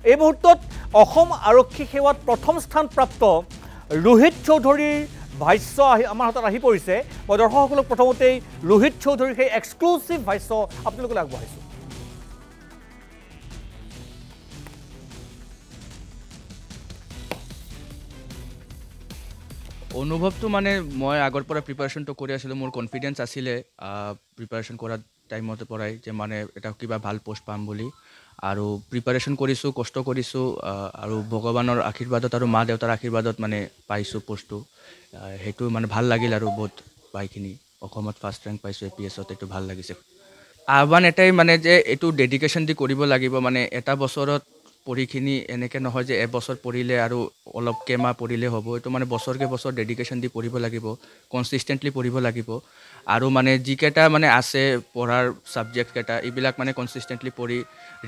এই মুহূৰ্তত অসম আৰক্ষী সেৱাত প্ৰথম স্থানপ্ৰাপ্ত ৰোহিত চৌধুৰীৰ ভাষ্য আমাৰ হাতত আহি পৰিছে। মই দৰ্শকসকলক প্ৰথমতেই ৰোহিত চৌধুৰীৰ সেই এক্সক্লুচিভ ভাষ্য আপোনালোকলৈ আগবঢ়াইছোঁ। অনুভৱটো মানে মই আগৰ পৰা প্ৰিপাৰেশ্যনটো কৰি আছিলোঁ, মোৰ কনফিডেঞ্চ আছিলে প্ৰিপাৰেশ্যন কৰাৰ টাইমতে পৰাই যে মানে এটা কিবা ভাল পোষ্ট পাম বুলি। আৰু প্ৰিপাৰেশ্যন কৰিছোঁ, কষ্ট কৰিছোঁ, আৰু ভগৱানৰ আশীৰ্বাদত আৰু মা দেউতাৰ আশীৰ্বাদত মানে পাইছোঁ পোষ্টটো। সেইটো মানে ভাল লাগিল আৰু বহুত পাইখিনি। অসমত ফাৰ্ষ্ট ৰেংক পাইছোঁ APSত, এইটো ভাল লাগিছে। আহ্বান এটাই মানে যে এইটো ডেডিকেশ্যন দি কৰিব লাগিব। মানে এটা বছৰত পঢ়িখিনি এনেকৈ নহয় যে এবছৰ পঢ়িলে আৰু অলপ কেইমাহ পঢ়িলে হ'ব। এইটো মানে বছৰকে বছৰ ডেডিকেশ্যন দি পঢ়িব লাগিব, কনচিষ্টেণ্টলি পঢ়িব লাগিব। আৰু মানে যিকেইটা মানে আছে পঢ়াৰ ছাবজেক্টকেইটা, এইবিলাক মানে কনচিষ্টেণ্টলি পঢ়ি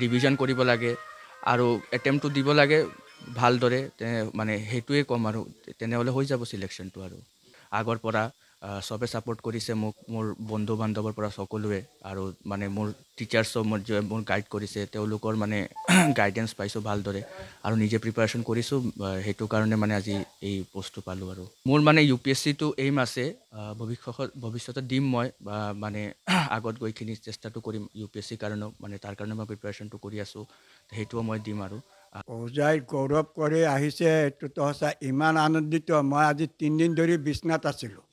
ৰিভিজন কৰিব লাগে আৰু এটেম্পটো দিব লাগে ভালদৰে। মানে সেইটোৱে ক'ম আৰু তেনেহ'লে হৈ যাব চিলেকশ্যনটো। আৰু আগৰ পৰা চবে ছাপোৰ্ট কৰিছে মোক, মোৰ বন্ধু বান্ধৱৰ পৰা সকলোৱে, আৰু মানে মোৰ টিচাৰ্ছো মোৰ গাইড কৰিছে, তেওঁলোকৰ মানে গাইডেঞ্চ পাইছোঁ ভালদৰে, আৰু নিজে প্ৰিপাৰেশ্যন কৰিছোঁ। সেইটো কাৰণে মানে আজি এই পোষ্টটো পালোঁ। আৰু মোৰ মানে UPSCটো এইম আছে, ভৱিষ্যতত দিম মই, মানে আগত গৈখিনি চেষ্টাটো কৰিম UPSCৰ কাৰণেও, মানে তাৰ কাৰণে মই প্ৰিপাৰেশ্যনটো কৰি আছোঁ, সেইটোও মই দিম। আৰু ওজাই গৌৰৱ কৰি আহিছে, এইটোতো সঁচা ইমান আনন্দিত। মই আজি 3 দিন ধৰি বিছনাত আছিলোঁ।